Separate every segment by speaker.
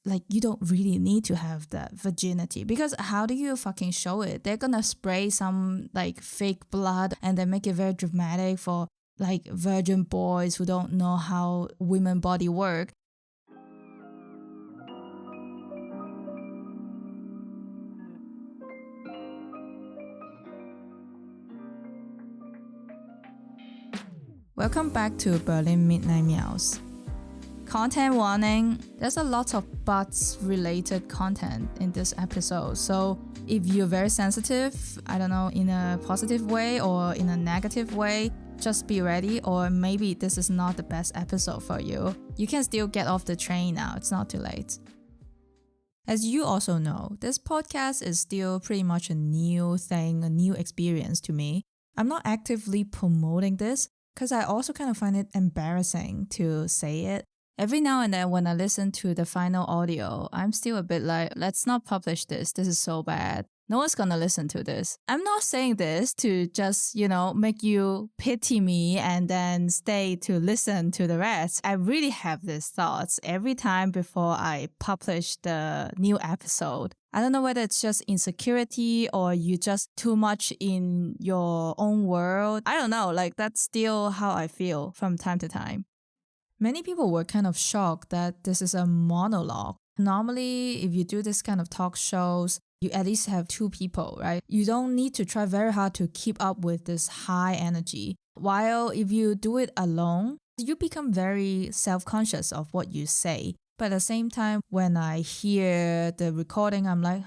Speaker 1: like you don't really need to have that virginity, because how do you fucking show it? They're gonna spray some like fake blood and then make it very dramatic for like virgin boys who don't know how women body work. Welcome back to Berlin Midnight Meows. Content warning, there's a lot of butts related content in this episode. So if you're very sensitive, I don't know, in a positive way or in a negative way, just be ready, or maybe this is not the best episode for you. You can still get off the train now, it's not too late. As you also know, this podcast is still pretty much a new thing, a new experience to me. I'm not actively promoting this because I also kind of find it embarrassing to say it. Every now and then when I listen to the final audio, I'm still a bit like, let's not publish this. This is so bad. No one's gonna listen to this. I'm not saying this to just, make you pity me and then stay to listen to the rest. I really have these thoughts every time before I publish the new episode. I don't know whether it's just insecurity or you just too much in your own world. I don't know, like that's still how I feel from time to time. Many people were kind of shocked that this is a monologue. Normally, if you do this kind of talk shows, you at least have two people, right? You don't need to try very hard to keep up with this high energy. While if you do it alone, you become very self-conscious of what you say. But at the same time, when I hear the recording, I'm like,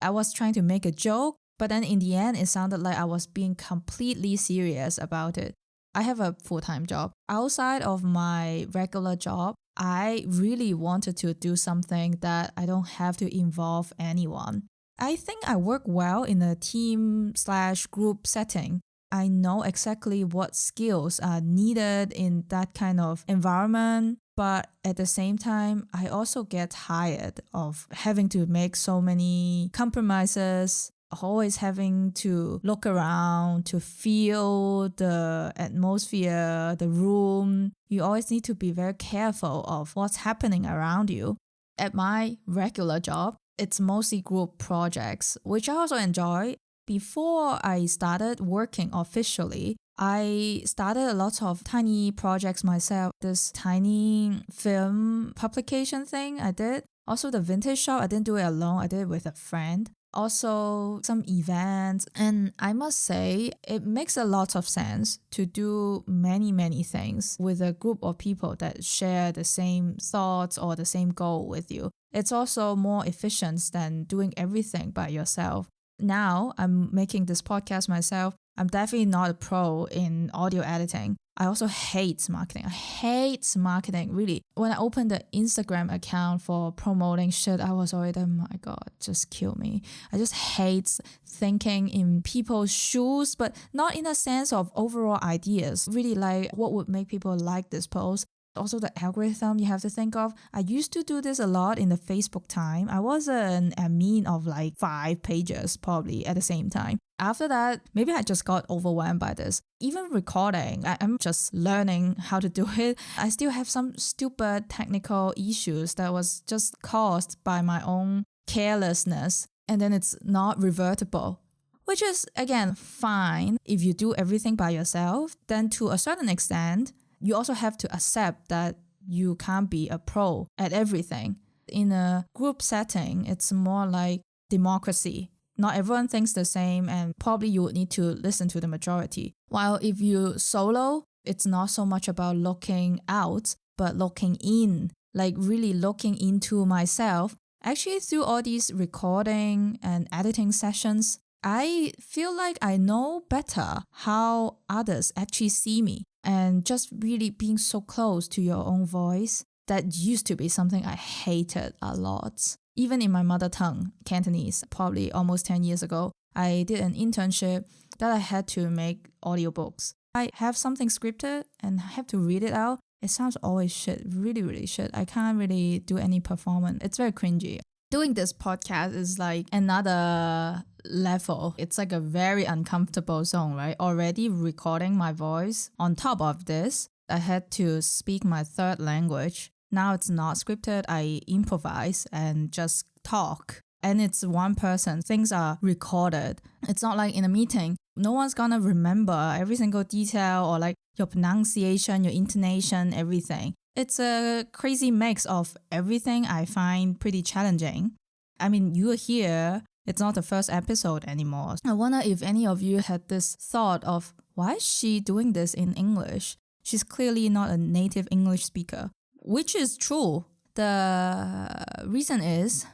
Speaker 1: I was trying to make a joke, but then in the end, it sounded like I was being completely serious about it. I have a full-time job. Outside of my regular job, I really wanted to do something that I don't have to involve anyone. I think I work well in a team/group setting. I know exactly what skills are needed in that kind of environment. But at the same time, I also get tired of having to make so many compromises, always having to look around to feel the atmosphere, the room. You always need to be very careful of what's happening around you. At my regular job, it's mostly group projects, which I also enjoy. Before I started working officially, I started a lot of tiny projects myself. This tiny film publication thing I did. Also the vintage shop, I didn't do it alone. I did it with a friend. Also some events. And I must say, it makes a lot of sense to do many things with a group of people that share the same thoughts or the same goal with you. It's also more efficient than doing everything by yourself. Now I'm making this podcast myself. I'm definitely not a pro in audio editing. I also hate marketing. I hate marketing, really. When I opened the Instagram account for promoting shit, I was already, oh my God, just kill me. I just hate thinking in people's shoes, but not in a sense of overall ideas. Really like what would make people like this post. Also the algorithm you have to think of. I used to do this a lot in the Facebook time. I was an admin of like 5 pages probably at the same time. After that, maybe I just got overwhelmed by this. Even recording, I'm just learning how to do it. I still have some stupid technical issues that was just caused by my own carelessness, and then it's not revertible. Which is, again, fine. If you do everything by yourself, then to a certain extent, you also have to accept that you can't be a pro at everything. In a group setting, it's more like democracy. Not everyone thinks the same, and probably you would need to listen to the majority. While if you solo, it's not so much about looking out, but looking in, like really looking into myself. Actually, through all these recording and editing sessions, I feel like I know better how others actually see me. And just really being so close to your own voice, that used to be something I hated a lot. Even in my mother tongue, Cantonese, probably almost 10 years ago, I did an internship that I had to make audiobooks. I have something scripted and have to read it out. It sounds always shit, really shit. I can't really do any performance. It's very cringy. Doing this podcast is like another level. It's like a very uncomfortable zone, right? Already recording my voice. On top of this, I had to speak my third language. Now it's not scripted. I improvise and just talk. And it's one person. Things are recorded. It's not like in a meeting. No one's gonna remember every single detail or like your pronunciation, your intonation, everything. It's a crazy mix of everything I find pretty challenging. I mean, you're here. It's not the first episode anymore. I wonder if any of you had this thought of, why is she doing this in English? She's clearly not a native English speaker, which is true. The reason is,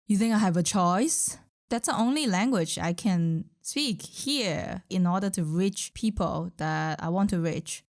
Speaker 1: you think I have a choice? That's the only language I can speak here in order to reach people that I want to reach.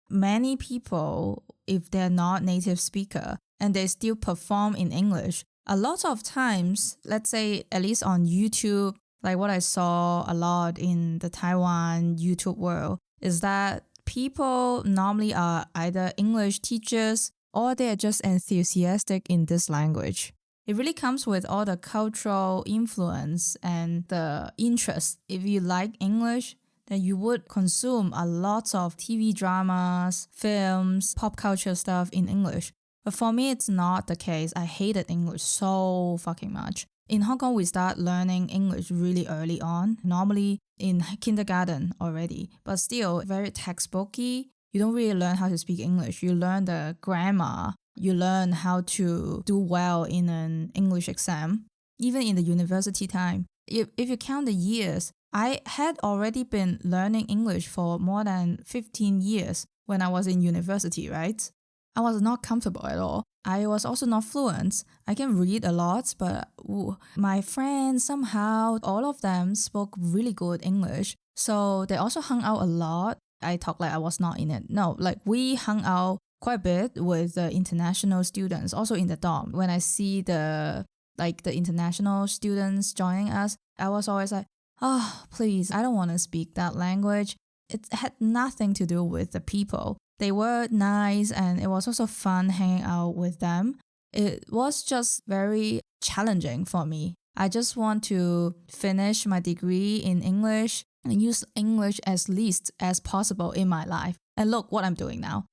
Speaker 1: Many people, if they're not native speaker and they still perform in English, a lot of times, let's say at least on YouTube, like what I saw a lot in the Taiwan YouTube world, is that people normally are either English teachers or they're just enthusiastic in this language. It really comes with all the cultural influence and the interest. If you like English, then you would consume a lot of TV dramas, films, pop culture stuff in English. But for me, it's not the case. I hated English so fucking much. In Hong Kong, we start learning English really early on, normally in kindergarten already, but still very textbooky. You don't really learn how to speak English. You learn the grammar. You learn how to do well in an English exam. Even in the university time, if you count the years, I had already been learning English for more than 15 years when I was in university, right? I was not comfortable at all. I was also not fluent. I can read a lot, but my friends, somehow, all of them spoke really good English. So they also hung out a lot. I talk like I was not in it. No, like we hung out quite a bit with the international students, also in the dorm. When I see the international students joining us, I was always like, oh, please, I don't want to speak that language. It had nothing to do with the people. They were nice and it was also fun hanging out with them. It was just very challenging for me. I just want to finish my degree in English and use English as least as possible in my life. And look what I'm doing now.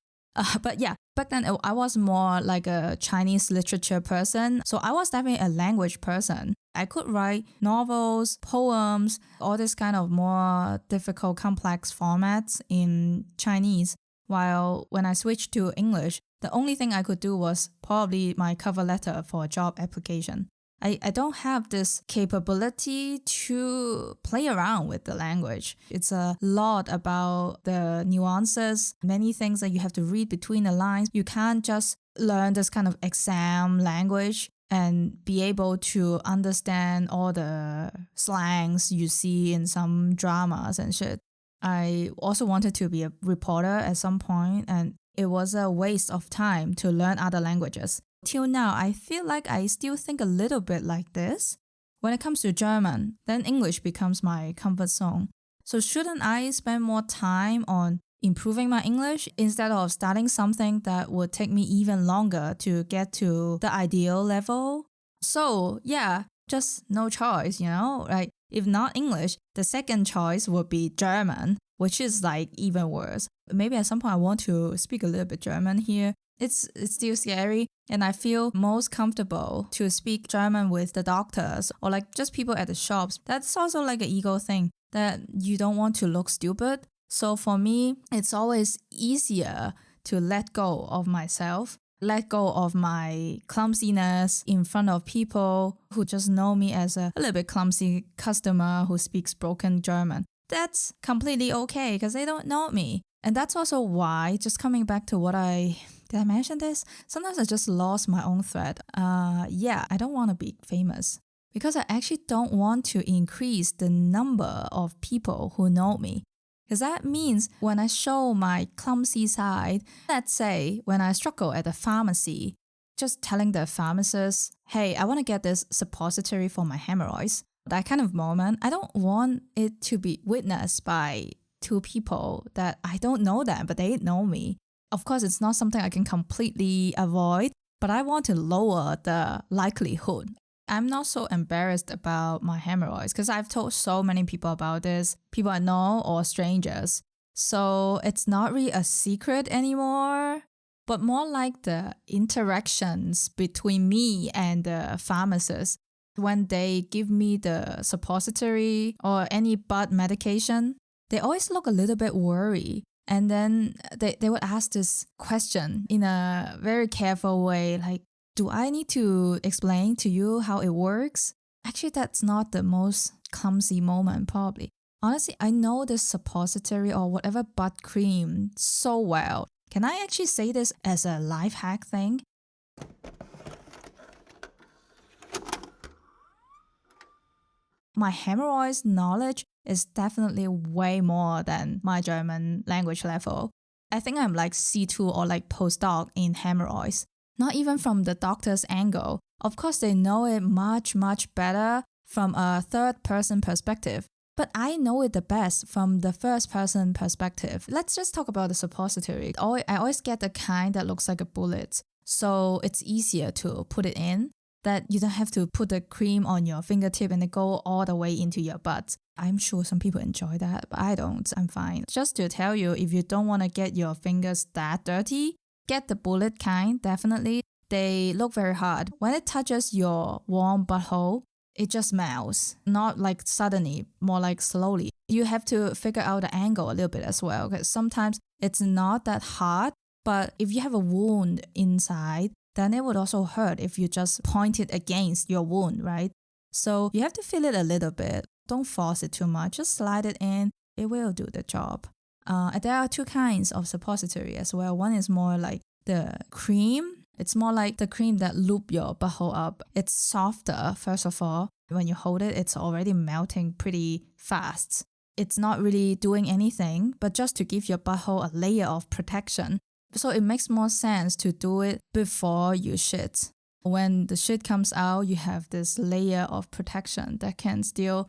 Speaker 1: But yeah, back then I was more like a Chinese literature person. So I was definitely a language person. I could write novels, poems, all this kind of more difficult, complex formats in Chinese. While when I switched to English, the only thing I could do was probably my cover letter for a job application. I don't have this capability to play around with the language. It's a lot about the nuances, many things that you have to read between the lines. You can't just learn this kind of exam language and be able to understand all the slangs you see in some dramas and shit. I also wanted to be a reporter at some point, and it was a waste of time to learn other languages. Till now, I feel like I still think a little bit like this. When it comes to German, then English becomes my comfort zone. So shouldn't I spend more time on improving my English instead of starting something that would take me even longer to get to the ideal level? So yeah, just no choice, Like if not English, the second choice would be German, which is like even worse. Maybe at some point I want to speak a little bit German here. It's still scary, and I feel most comfortable to speak German with the doctors or like just people at the shops. That's also like an ego thing that you don't want to look stupid. So for me, it's always easier to let go of myself, let go of my clumsiness in front of people who just know me as a little bit clumsy customer who speaks broken German. That's completely okay because they don't know me. And that's also why, just coming back to did I mention this? Sometimes I just lost my own thread. I don't want to be famous because I actually don't want to increase the number of people who know me. Because that means when I show my clumsy side, let's say when I struggle at the pharmacy, just telling the pharmacist, hey, I want to get this suppository for my hemorrhoids. That kind of moment, I don't want it to be witnessed by two people that I don't know them, but they know me. Of course, it's not something I can completely avoid, but I want to lower the likelihood. I'm not so embarrassed about my hemorrhoids because I've told so many people about this, people I know or strangers. So it's not really a secret anymore. but more like the interactions between me and the pharmacist. When they give me the suppository or any butt medication, they always look a little bit worried. And then they would ask this question in a very careful way, like, do I need to explain to you how it works? Actually, that's not the most clumsy moment, probably. Honestly, I know this suppository or whatever butt cream so well. Can I actually say this as a life hack thing? My hemorrhoids knowledge is definitely way more than my German language level. I think I'm like C2 or like postdoc in hemorrhoids. Not even from the doctor's angle. Of course, they know it much, much better from a third-person perspective. But I know it the best from the first-person perspective. Let's just talk about the suppository. I always get the kind that looks like a bullet. So it's easier to put it in, that you don't have to put the cream on your fingertip and it go all the way into your butt. I'm sure some people enjoy that, but I don't. I'm fine. Just to tell you, if you don't want to get your fingers that dirty, get the bullet kind, definitely. They look very hard. When it touches your warm butthole, it just melts. Not like suddenly, more like slowly. You have to figure out the angle a little bit as well, because sometimes it's not that hard, but if you have a wound inside, then it would also hurt if you just point it against your wound, right? So you have to feel it a little bit. Don't force it too much. Just slide it in. It will do the job. There are two kinds of suppository as well. One is more like the cream. It's more like the cream that loop your butthole up. It's softer, first of all. When you hold it, it's already melting pretty fast. It's not really doing anything, but just to give your butthole a layer of protection. So it makes more sense to do it before you shit. When the shit comes out, you have this layer of protection that can still,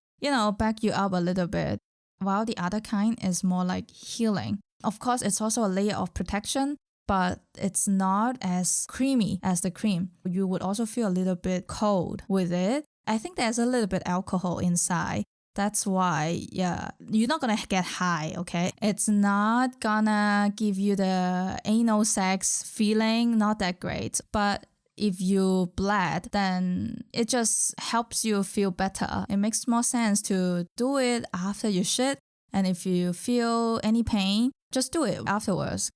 Speaker 1: back you up a little bit. While the other kind is more like healing. Of course, it's also a layer of protection, but it's not as creamy as the cream. You would also feel a little bit cold with it. I think there's a little bit alcohol inside. That's why, you're not gonna get high, okay? It's not gonna give you the anal sex feeling, not that great. But if you bled, then it just helps you feel better. It makes more sense to do it after you shit. And if you feel any pain, just do it afterwards.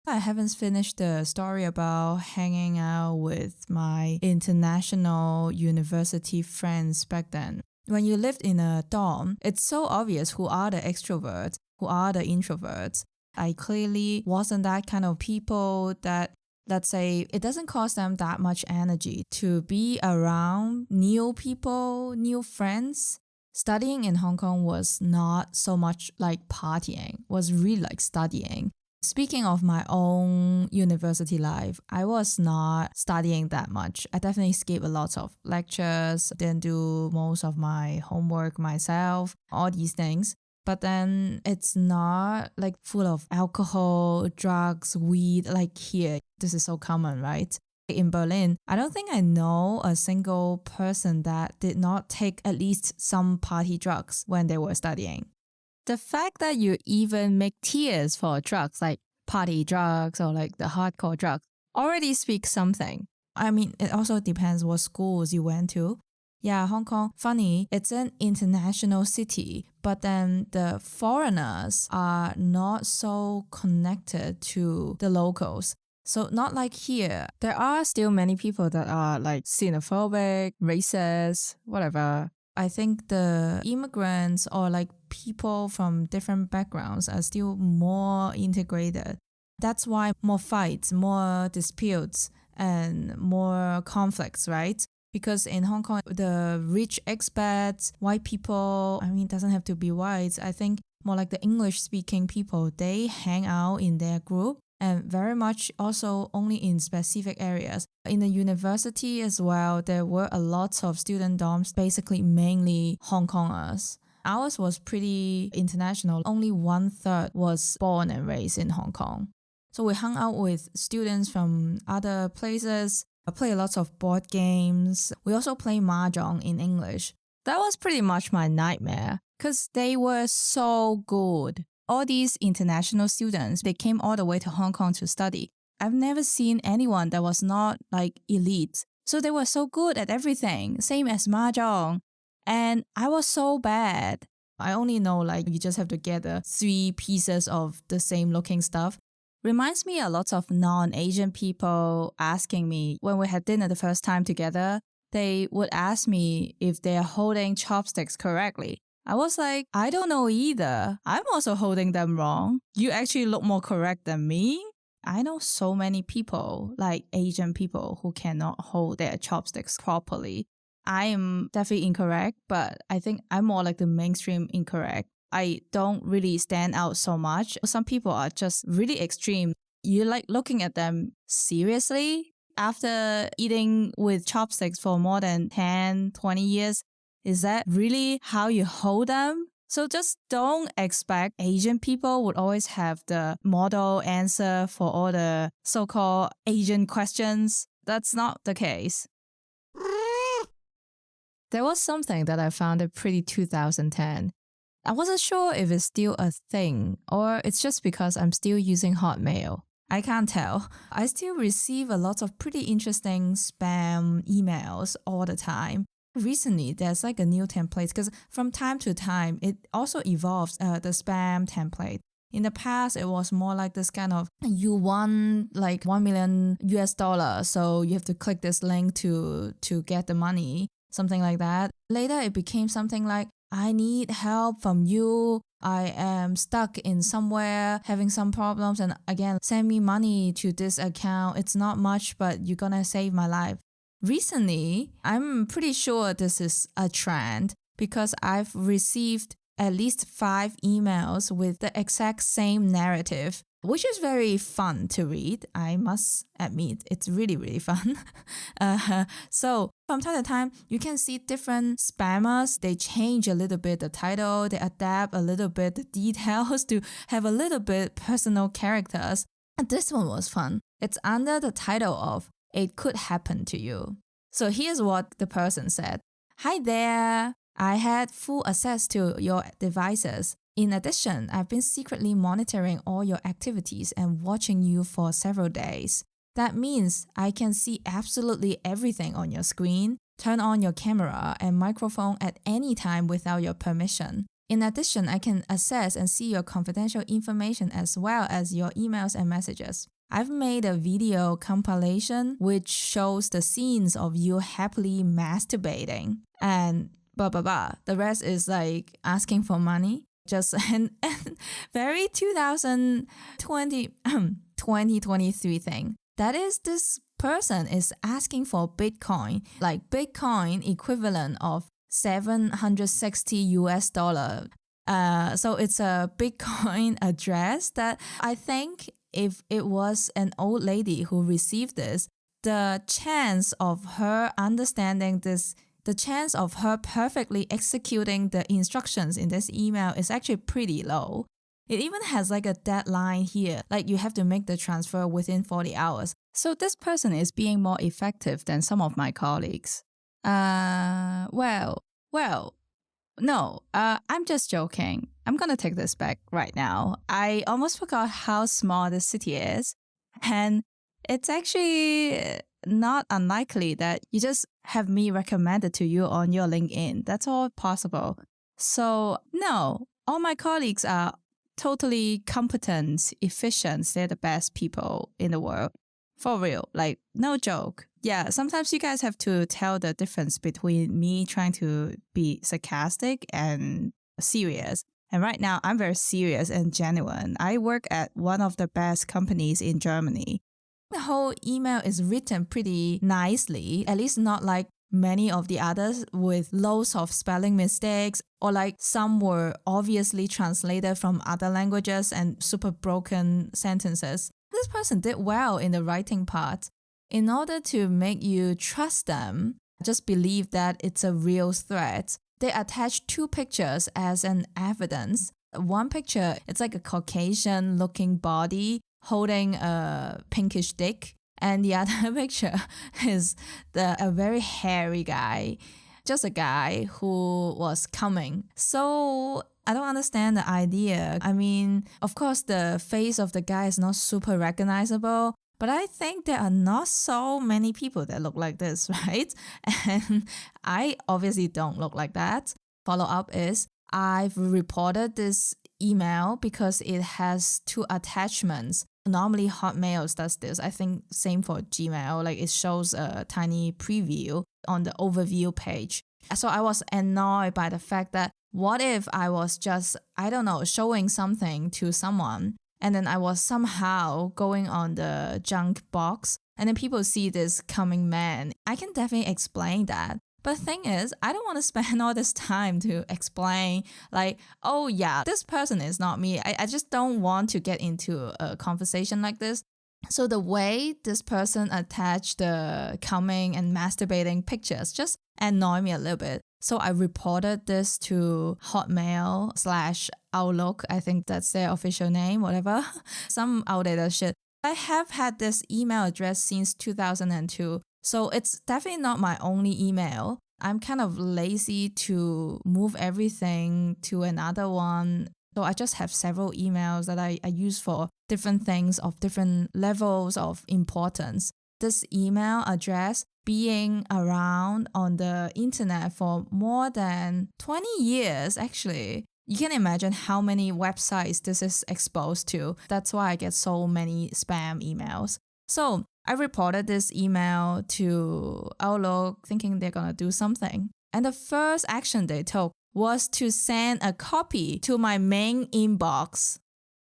Speaker 1: I haven't finished the story about hanging out with my international university friends back then. When you lived in a dorm, it's so obvious who are the extroverts, who are the introverts. I clearly wasn't that kind of people that, let's say, it doesn't cost them that much energy to be around new people, new friends. Studying in Hong Kong was not so much like partying, was really like studying. Speaking of my own university life, I was not studying that much. I definitely skipped a lot of lectures, didn't do most of my homework myself, all these things. But then it's not like full of alcohol, drugs, weed like here. This is so common, right? In Berlin, I don't think I know a single person that did not take at least some party drugs when they were studying. The fact that you even make tiers for drugs like party drugs or like the hardcore drugs already speaks something. I mean, it also depends what schools you went to. Yeah, Hong Kong, funny, it's an international city, but then the foreigners are not so connected to the locals. So not like here. There are still many people that are like xenophobic, racist, whatever. I think the immigrants or like people from different backgrounds are still more integrated. That's why more fights, more disputes, and more conflicts, right? Because in Hong Kong, the rich expats, white people, it doesn't have to be whites. I think more like the English-speaking people, they hang out in their group and very much also only in specific areas. In the university as well, there were a lot of student dorms, basically mainly Hong Kongers. Ours was pretty international. Only 1/3 was born and raised in Hong Kong. So we hung out with students from other places. I play lots of board games. We also play mahjong in English. That was pretty much my nightmare because they were so good. All these international students, they came all the way to Hong Kong to study. I've never seen anyone that was not like elite. So they were so good at everything, same as Mahjong. And I was so bad. I only know like you just have to get 3 pieces of the same looking stuff. Reminds me a lot of non-Asian people asking me when we had dinner the first time together, they would ask me if they are holding chopsticks correctly. I was like, I don't know either. I'm also holding them wrong. You actually look more correct than me. I know so many people, like Asian people, who cannot hold their chopsticks properly. I am definitely incorrect, but I think I'm more like the mainstream incorrect. I don't really stand out so much. Some people are just really extreme. You like looking at them seriously after eating with chopsticks for more than 10, 20 years. Is that really how you hold them? So just don't expect Asian people would always have the model answer for all the so-called Asian questions. That's not the case. There was something that I found in pretty 2010. I wasn't sure if it's still a thing or it's just because I'm still using Hotmail. I can't tell. I still receive a lot of pretty interesting spam emails all the time. Recently, there's like a new template because from time to time, it also evolves the spam template. In the past, it was more like this kind of, you won like $1 million US, so you have to click this link to get the money, something like that. Later, it became something like, I need help from you. I am stuck in somewhere, having some problems, and again, send me money to this account. It's not much, but you're gonna save my life. Recently, I'm pretty sure this is a trend because I've received at least 5 emails with the exact same narrative, which is very fun to read. I must admit, it's really, really fun. So from time to time, you can see different spammers. They change a little bit the title, they adapt a little bit the details to have a little bit personal characters. And this one was fun. It's under the title of It Could Happen to You. So here's what the person said. Hi there. I had full access to your devices. In addition, I've been secretly monitoring all your activities and watching you for several days. That means I can see absolutely everything on your screen, turn on your camera and microphone at any time without your permission. In addition, I can access and see your confidential information as well as your emails and messages. I've made a video compilation which shows the scenes of you happily masturbating and blah blah blah. The rest is like asking for money. Just and very 2023 thing. That is, this person is asking for Bitcoin, like Bitcoin equivalent of $760. So it's a Bitcoin address that I think if it was an old lady who received this, the chance of her understanding this, the chance of her perfectly executing the instructions in this email is actually pretty low. It even has like a deadline here, like you have to make the transfer within 40 hours. So this person is being more effective than some of my colleagues. No, I'm just joking. I'm gonna take this back right now. I almost forgot how small this city is. And it's actually not unlikely that you just have me recommended to you on your LinkedIn. That's all possible. So no, all my colleagues are totally competent, efficient. They're the best people in the world. For real, like no joke. Yeah, sometimes you guys have to tell the difference between me trying to be sarcastic and serious. And right now, I'm very serious and genuine. I work at one of the best companies in Germany. The whole email is written pretty nicely, at least not like many of the others with loads of spelling mistakes, or like some were obviously translated from other languages and super broken sentences. This person did well in the writing part. In order to make you trust them, just believe that it's a real threat, they attach 2 pictures as an evidence. One picture, it's like a Caucasian looking body holding a pinkish dick. And the other picture is a very hairy guy. just a guy who was coming. So I don't understand the idea. I mean, of course, the face of the guy is not super recognizable, but I think there are not so many people that look like this, right? And I obviously don't look like that. Follow up is I've reported this email because it has 2 attachments. Normally Hotmail does this. I think same for Gmail. Like it shows a tiny preview on the overview page. So I was annoyed by the fact that what if I was just, I don't know, showing something to someone and then I was somehow going on the junk box and then people see this coming man. I can definitely explain that. But the thing is, I don't want to spend all this time to explain like, oh yeah, this person is not me. I just don't want to get into a conversation like this. So the way this person attached the coming and masturbating pictures just annoyed me a little bit. So I reported this to Hotmail/Outlook. I think that's their official name, whatever. Some outdated shit. I have had this email address since 2002. So it's definitely not my only email. I'm kind of lazy to move everything to another one. So I just have several emails that I use for different things of different levels of importance. This email address being around on the internet for more than 20 years, actually. You can imagine how many websites this is exposed to. That's why I get so many spam emails. So I reported this email to Outlook thinking they're going to do something. And the first action they took was to send a copy to my main inbox.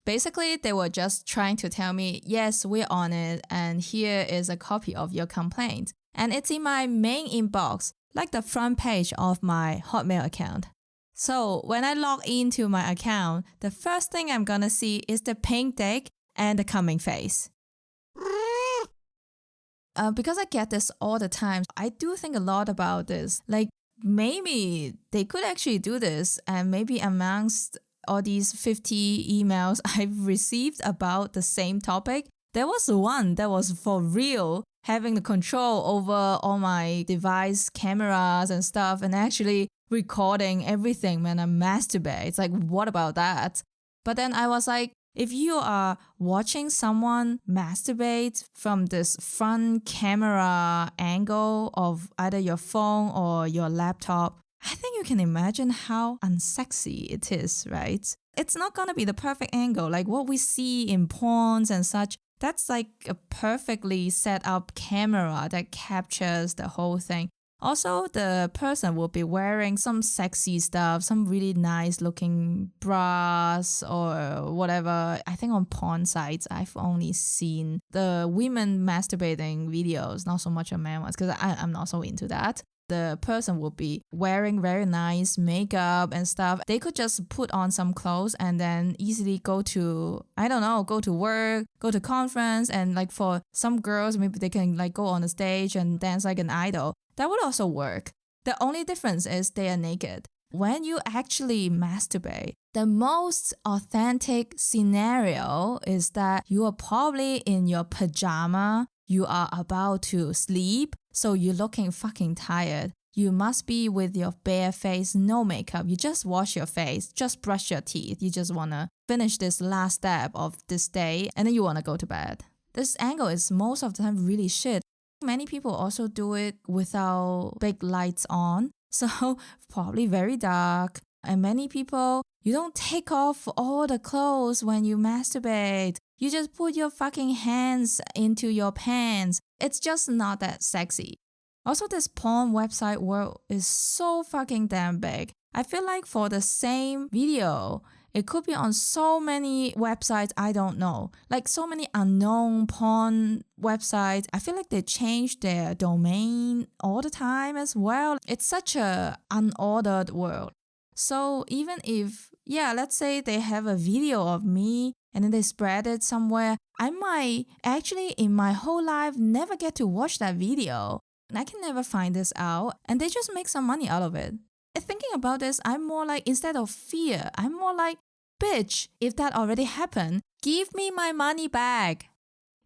Speaker 1: Basically, they were just trying to tell me, yes, we're on it, and here is a copy of your complaint. And it's in my main inbox, like the front page of my Hotmail account. So when I log into my account, the first thing I'm gonna see is the pink dick and the coming face. Because I get this all the time, I do think a lot about this. Like, maybe they could actually do this, and maybe amongst all these 50 emails I've received about the same topic, there was one that was for real, having the control over all my device cameras and stuff, and actually recording everything when I masturbate. It's like, what about that? But then I was like, if you are watching someone masturbate from this front camera angle of either your phone or your laptop, I think you can imagine how unsexy it is, right? It's not gonna be the perfect angle, like what we see in porns and such. That's like a perfectly set up camera that captures the whole thing. Also, the person will be wearing some sexy stuff, some really nice looking bras or whatever. I think on porn sites, I've only seen the women masturbating videos, not so much on men ones, because I'm not so into that. The person will be wearing very nice makeup and stuff. They could just put on some clothes and then easily go to, I don't know, go to work, go to conference, and like for some girls, maybe they can like go on the stage and dance like an idol. That would also work. The only difference is they are naked. When you actually masturbate, the most authentic scenario is that you are probably in your pajama, you are about to sleep, so you're looking fucking tired. You must be with your bare face, no makeup. You just wash your face, just brush your teeth. You just want to finish this last step of this day, and then you want to go to bed. This angle is most of the time really shit. Many people also do it without big lights on, so probably very dark. And many people, you don't take off all the clothes when you masturbate. You just put your fucking hands into your pants. It's just not that sexy. Also, this porn website world is so fucking damn big. I feel like for the same video, it could be on so many websites I don't know. Like so many unknown porn websites. I feel like they change their domain all the time as well. It's such a unordered world. So even if, let's say they have a video of me and then they spread it somewhere, I might actually in my whole life never get to watch that video. And I can never find this out. And they just make some money out of it. Thinking about this, I'm more like, instead of fear, I'm more like, bitch, if that already happened, give me my money back.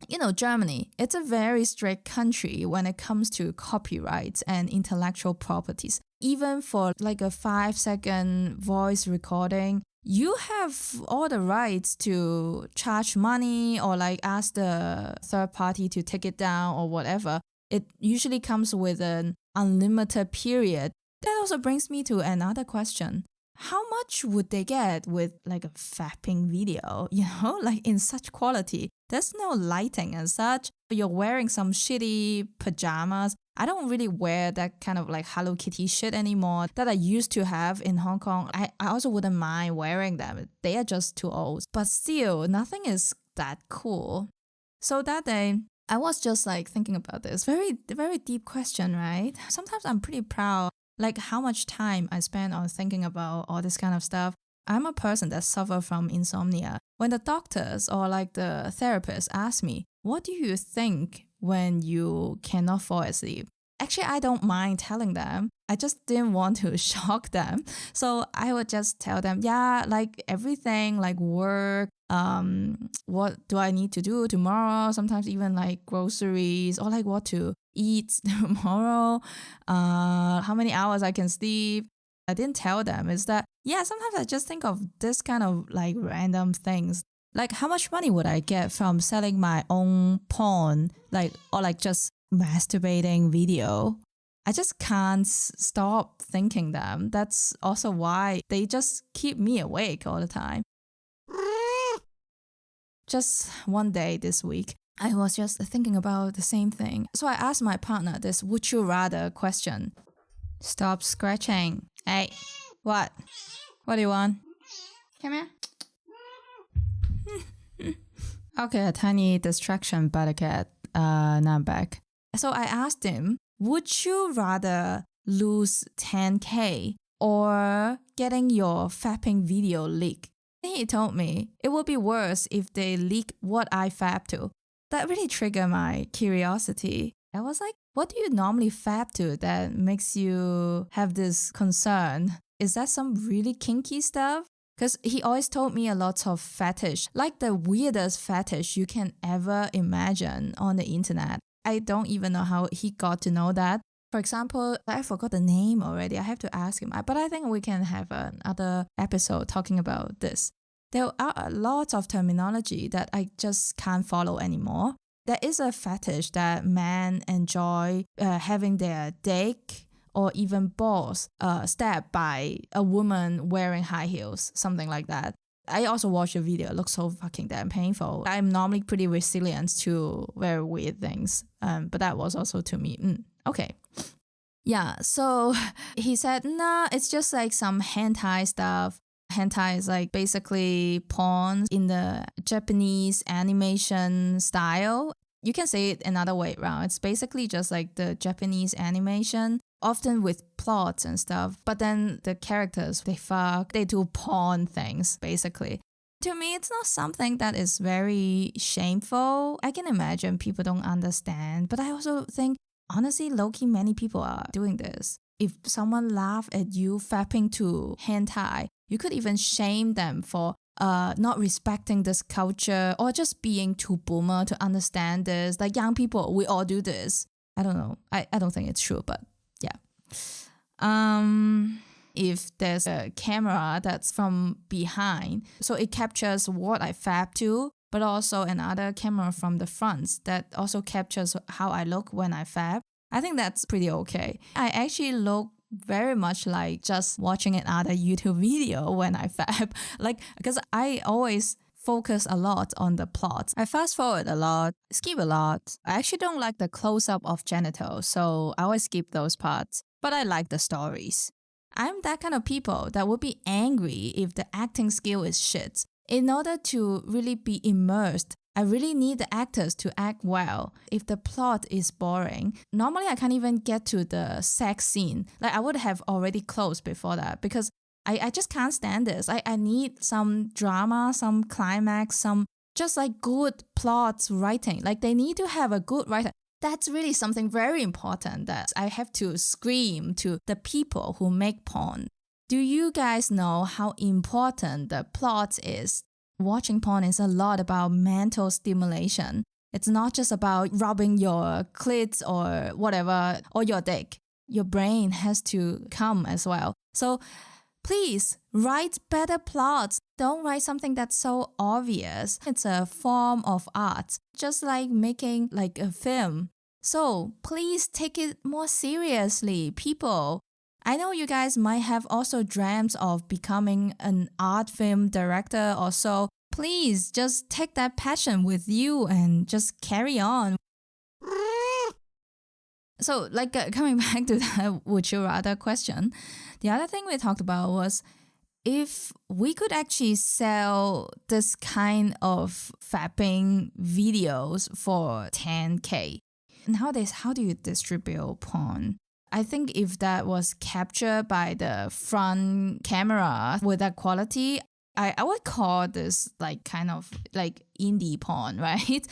Speaker 1: You know, Germany, it's a very strict country when it comes to copyrights and intellectual properties. even for like a 5-second voice recording, you have all the rights to charge money or like ask the third party to take it down or whatever. It usually comes with an unlimited period. That also brings me to another question. How much would they get with like a fapping video, like in such quality? There's no lighting and such. You're wearing some shitty pajamas. I don't really wear that kind of like Hello Kitty shit anymore that I used to have in Hong Kong. I also wouldn't mind wearing them. They are just too old. But still, nothing is that cool. So that day, I was just like thinking about this. Very, very deep question, right? Sometimes I'm pretty proud like how much time I spend on thinking about all this kind of stuff. I'm a person that suffers from insomnia. When the doctors or like the therapist ask me, what do you think when you cannot fall asleep? Actually, I don't mind telling them. I just didn't want to shock them. So I would just tell them, yeah, like everything, like work, what do I need to do tomorrow? Sometimes even like groceries or like what to eat tomorrow, how many hours I can sleep. I didn't tell them is that, yeah, sometimes I just think of this kind of like random things. Like how much money would I get from selling my own porn, or like just masturbating video? I just can't stop thinking them. That's also why they just keep me awake all the time. Just one day this week, I was just thinking about the same thing. So I asked my partner this would you rather question. Stop scratching. Hey, what? What do you want? Come here. Okay, a tiny distraction, but a cat. Now I'm back. So I asked him, would you rather lose 10K or getting your fapping video leaked? He told me it would be worse if they leak what I fap to. That really triggered my curiosity. I was like, what do you normally fap to that makes you have this concern? Is that some really kinky stuff? Because he always told me a lot of fetish, like the weirdest fetish you can ever imagine on the internet. I don't even know how he got to know that. For example, I forgot the name already. I have to ask him. But I think we can have another episode talking about this. There are a lot of terminology that I just can't follow anymore. There is a fetish that men enjoy having their dick or even balls stabbed by a woman wearing high heels, something like that. I also watched a video. It looks so fucking damn painful. I'm normally pretty resilient to very weird things, but that was also to me. Okay. Yeah, so he said, nah, it's just like some hentai stuff. Hentai is like basically porn in the Japanese animation style. You can say it another way around. It's basically just like the Japanese animation, often with plots and stuff. But then the characters, they fuck, they do porn things, basically. To me, it's not something that is very shameful. I can imagine people don't understand. But I also think, honestly, low-key, many people are doing this. If someone laugh at you fapping to hentai, you could even shame them for not respecting this culture or just being too boomer to understand this. Like young people, we all do this. I don't know. I don't think it's true, but yeah. If there's a camera that's from behind, so it captures what I fap to, but also another camera from the front that also captures how I look when I fap, I think that's pretty okay. I actually look very much like just watching another YouTube video when I fap. Like, because I always focus a lot on the plot. I fast forward a lot, skip a lot. I actually don't like the close-up of genitals, so I always skip those parts. But I like the stories. I'm that kind of people that would be angry if the acting skill is shit. In order to really be immersed, I really need the actors to act well. If the plot is boring, normally I can't even get to the sex scene. Like I would have already closed before that because I just can't stand this. I need some drama, some climax, some just like good plots writing. Like they need to have a good writer. That's really something very important that I have to scream to the people who make porn. Do you guys know how important the plot is? Watching porn is a lot about mental stimulation. It's not just about rubbing your clit or whatever, or your dick. your brain has to come as well. So please write better plots. Don't write something that's so obvious. It's a form of art, just like making like a film. So please take it more seriously, people. I know you guys might have also dreams of becoming an art film director or so. Please just take that passion with you and just carry on. So, coming back to that would you rather question, the other thing we talked about was if we could actually sell this kind of fapping videos for 10K. Nowadays, how do you distribute porn? I think if that was captured by the front camera with that quality, I would call this kind of indie porn, right?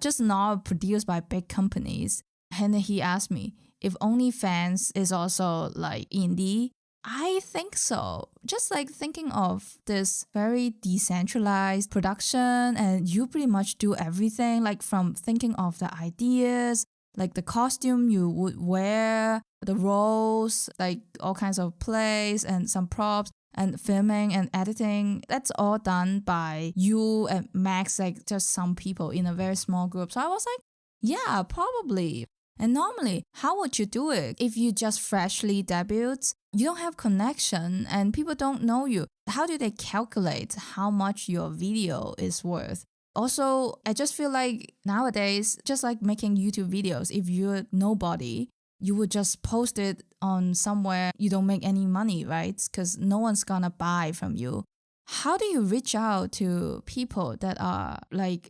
Speaker 1: Just not produced by big companies. And he asked me if OnlyFans is also indie. I think so. Just thinking of this very decentralized production, and you pretty much do everything, from thinking of the ideas, the costume you would wear, the roles, all kinds of plays and some props, and filming and editing. That's all done by you and Max, just some people in a very small group. So I was like, yeah, probably. And normally, how would you do it if you just freshly debuted? You don't have connection and people don't know you. How do they calculate how much your video is worth? Also, I just feel like nowadays, just like making YouTube videos, if you're nobody, you would just post it on somewhere you don't make any money, right? Because no one's gonna buy from you. How do you reach out to people that are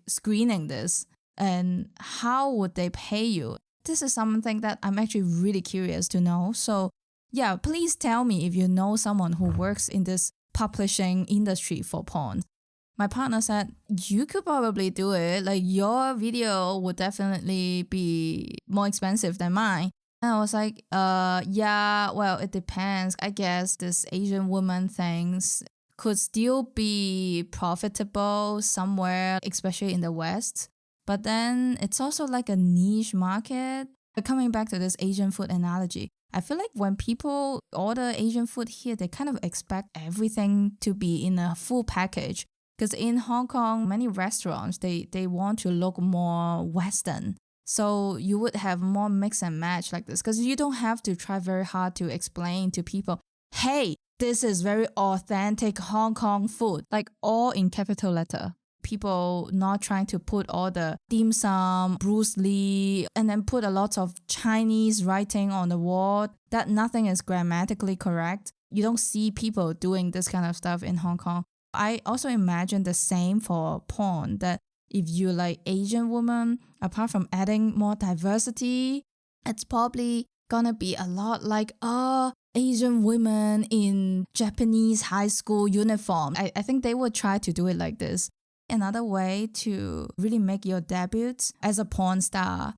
Speaker 1: screening this? And how would they pay you? This is something that I'm actually really curious to know. So yeah, please tell me if you know someone who works in this publishing industry for porn. My partner said, you could probably do it. Your video would definitely be more expensive than mine. And I was like, yeah, well, it depends. I guess this Asian woman things could still be profitable somewhere, especially in the West. But then it's also a niche market. Coming back to this Asian food analogy, I feel like when people order Asian food here, they kind of expect everything to be in a full package. Because in Hong Kong, many restaurants, they want to look more Western. So you would have more mix and match like this. Because you don't have to try very hard to explain to people, hey, this is very authentic Hong Kong food. All in capital letter. People not trying to put all the dim sum, Bruce Lee, and then put a lot of Chinese writing on the wall that nothing is grammatically correct. You don't see people doing this kind of stuff in Hong Kong. I also imagine the same for porn, that if you Asian woman, apart from adding more diversity, it's probably gonna be a lot Asian women in Japanese high school uniform. I think they would try to do it like this. Another way to really make your debut as a porn star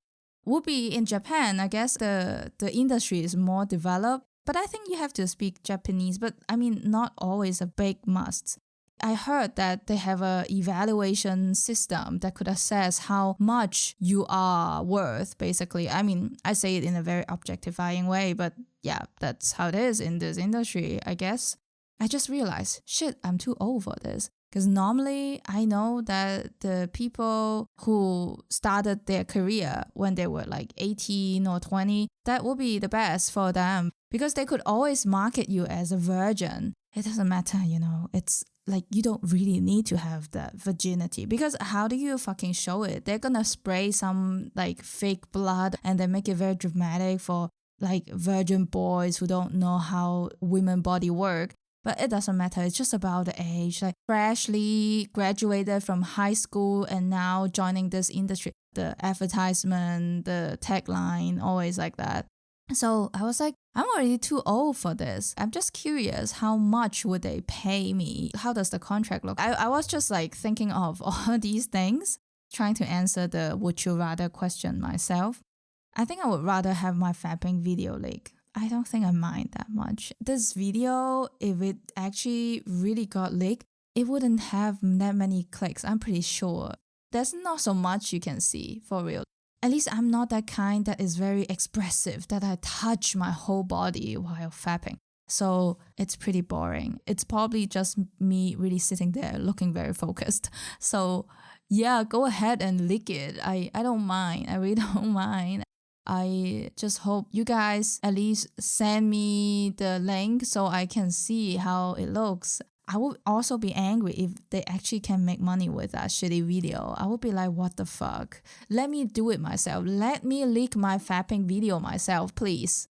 Speaker 1: would be in Japan. I guess the industry is more developed, but I think you have to speak Japanese, but I mean, not always a big must. I heard that they have an evaluation system that could assess how much you are worth, basically. I mean, I say it in a very objectifying way, but yeah, that's how it is in this industry, I guess. I just realized, shit, I'm too old for this. Because normally I know that the people who started their career when they were 18 or 20, that would be the best for them because they could always market you as a virgin. It doesn't matter, it's you don't really need to have that virginity because how do you fucking show it? They're gonna spray some fake blood and then make it very dramatic for virgin boys who don't know how women body work. But it doesn't matter. It's just about the age. Freshly graduated from high school and now joining this industry. The advertisement, the tagline, always like that. So I was like, I'm already too old for this. I'm just curious, how much would they pay me? How does the contract look? I was just thinking of all these things, trying to answer the would you rather question myself. I think I would rather have my fapping video leak. I don't think I mind that much. This video, if it actually really got leaked, it wouldn't have that many clicks, I'm pretty sure. There's not so much you can see, for real. At least I'm not that kind that is very expressive, that I touch my whole body while fapping. So it's pretty boring. It's probably just me really sitting there looking very focused. So yeah, go ahead and lick it. I don't mind. I really don't mind. I just hope you guys at least send me the link so I can see how it looks. I would also be angry if they actually can make money with that shitty video. I would be like, what the fuck? Let me do it myself. Let me leak my fapping video myself, please.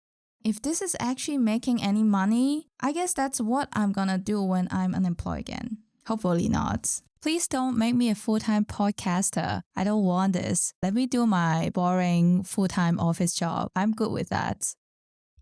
Speaker 1: If this is actually making any money, I guess that's what I'm gonna do when I'm unemployed again. Hopefully not. Please don't make me a full-time podcaster. I don't want this. Let me do my boring full-time office job. I'm good with that.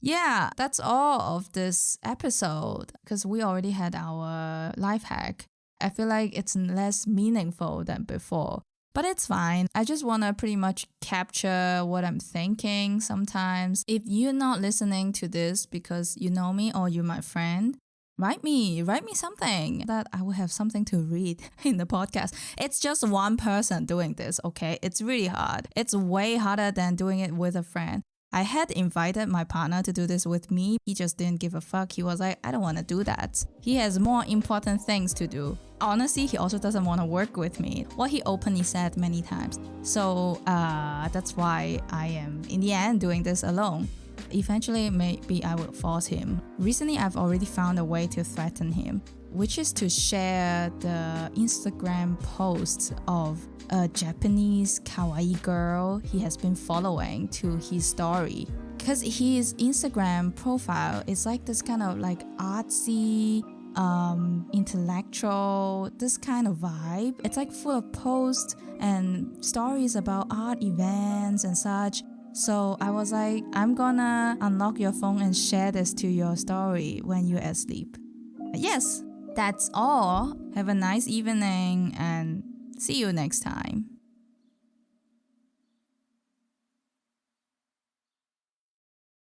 Speaker 1: Yeah, that's all of this episode because we already had our life hack. I feel like it's less meaningful than before, but it's fine. I just want to pretty much capture what I'm thinking sometimes. If you're not listening to this because you know me or you're my friend, write me something that I will have something to read in the podcast. It's just one person doing this, okay? It's really hard. It's way harder than doing it with a friend. I had invited my partner to do this with me. He just didn't give a fuck. He was like, I don't want to do that. He has more important things to do. Honestly, he also doesn't want to work with me. What he openly said many times. So that's why I am, in the end, doing this alone. Eventually, maybe I will force him. Recently, I've already found a way to threaten him, which is to share the Instagram posts of a Japanese kawaii girl he has been following to his story. Because his Instagram profile is like this kind of like artsy, intellectual, this kind of vibe. It's like full of posts and stories about art events and such. So I was like, I'm gonna unlock your phone and share this to your story when you're asleep. Yes, that's all. Have a nice evening and see you next time.